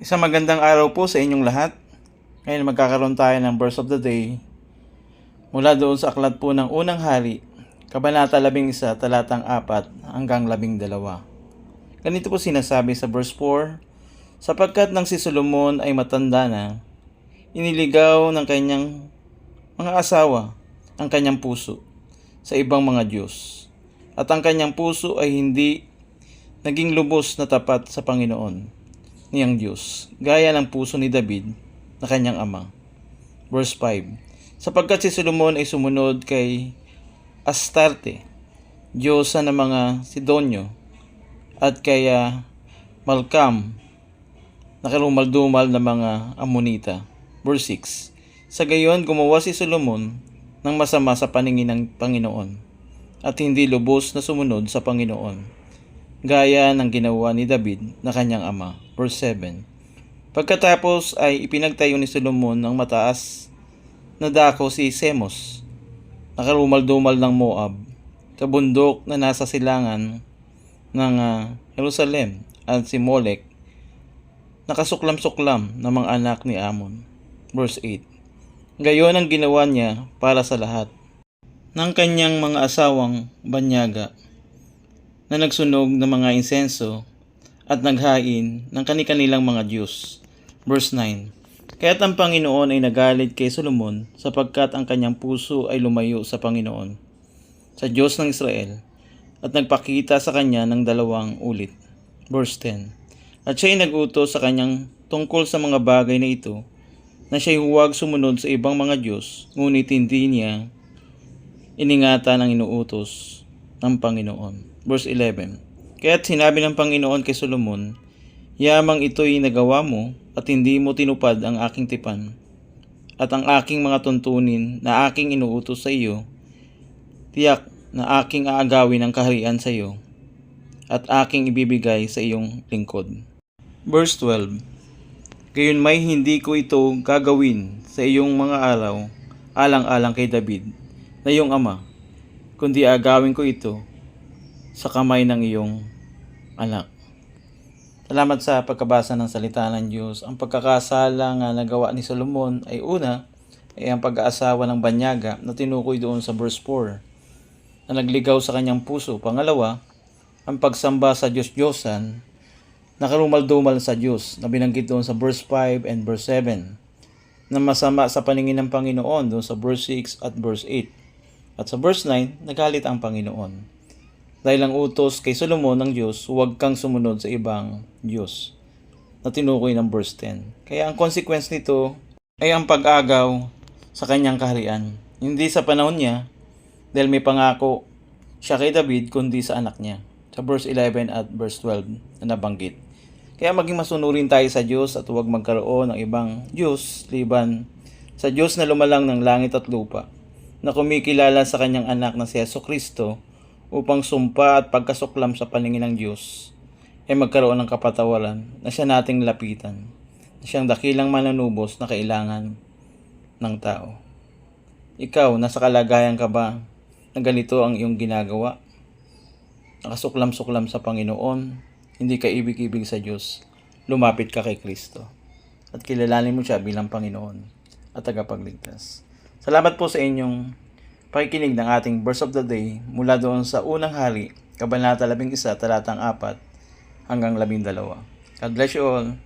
Isang magandang araw po sa inyong lahat. Ngayon magkakaroon tayo ng verse of the day mula doon sa aklat po ng Unang Hari, Kabanata 11, talatang 4 hanggang 12. Ganito po sinasabi sa verse 4, sapagkat nang si Solomon ay matanda na, iniligaw ng kanyang mga asawa ang kanyang puso sa ibang mga Diyos, at ang kanyang puso ay hindi naging lubos na tapat sa Panginoon niyang Diyos, gaya ng puso ni David na kanyang ama. Verse 5, sapagkat si Solomon ay sumunod kay Astarte, diyosa ng mga Sidonyo, at kay Malkam, na karumaldumal na mga Amonita. Verse 6, sa gayon gumawa si Solomon ng masama sa paningin ng Panginoon, at hindi lubos na sumunod sa Panginoon, gaya ng ginawa ni David na kanyang ama. Verse 7, pagkatapos ay ipinagtayo ni Solomon ng mataas na dako si Semos, na karumaldumal ng Moab, kabundok na nasa silangan ng Jerusalem, at si Molek, nakasuklam-suklam ng mga anak ni Amon. Verse 8, gayon ang ginawa niya para sa lahat ng kanyang mga asawang banyaga, na nagsunog ng mga insenso at naghain ng kani-kanilang mga Diyos. Verse 9, kaya't ang Panginoon ay nagalit kay Solomon sapagkat ang kanyang puso ay lumayo sa Panginoon, sa Diyos ng Israel, at nagpakita sa kanya ng 2 ulit. Verse 10, at siya'y nag-utos sa kanyang tungkol sa mga bagay na ito, na siya'y huwag sumunod sa ibang mga Diyos, ngunit hindi niya iningatan ang inuutos ng Panginoon. Verse 11, kaya't sinabi ng Panginoon kay Solomon, yamang ito'y nagawa mo at hindi mo tinupad ang aking tipan at ang aking mga tuntunin na aking inuutos sa iyo, tiyak na aking aagawin ang kaharian sa iyo at aking ibibigay sa iyong lingkod. Verse 12, gayon may hindi ko ito gagawin sa iyong mga araw alang-alang kay David na iyong ama, kundi agawin ko ito sa kamay ng iyong anak. Salamat sa pagkabasa ng salita ng Diyos. Ang pagkakasala nga nagawa ni Solomon ay una, ay ang pag-aasawa ng banyaga na tinukoy doon sa verse 4, na nagligaw sa kanyang puso. Pangalawa, ang pagsamba sa Diyos-Diyosan na karumal-dumal sa Diyos, na binanggit doon sa verse 5 and verse 7, na masama sa paningin ng Panginoon doon sa verse 6 at verse 8. At sa verse 9, nagalit ang Panginoon dahil ang utos kay Solomon ng Diyos, huwag kang sumunod sa ibang Diyos, na tinukoy ng verse 10. Kaya ang consequence nito ay ang pag-agaw sa kanyang kaharian. Hindi sa panahon niya, dahil may pangako siya kay David, kundi sa anak niya. Sa verse 11 at verse 12 na nabanggit. Kaya maging masunurin tayo sa Diyos at huwag magkaroon ng ibang Diyos liban sa Diyos na lumalang ng langit at lupa, na kumikilala sa kanyang anak na si Jesucristo, upang sumpa at pagkasuklam sa paningin ng Diyos ay magkaroon ng kapatawaran na siya nating lapitan, na siyang dakilang mananubos na kailangan ng tao. Ikaw, nasa kalagayan ka ba na ganito ang iyong ginagawa? Nakasuklam-suklam sa Panginoon, hindi ka ibig-ibig sa Diyos, lumapit ka kay Kristo at kilalanin mo siya bilang Panginoon at tagapagligtas. Salamat po sa inyong pakikinig ng ating verse of the day mula doon sa Unang Hari, Kabanata 11, talatang 4 hanggang 12. God bless you all.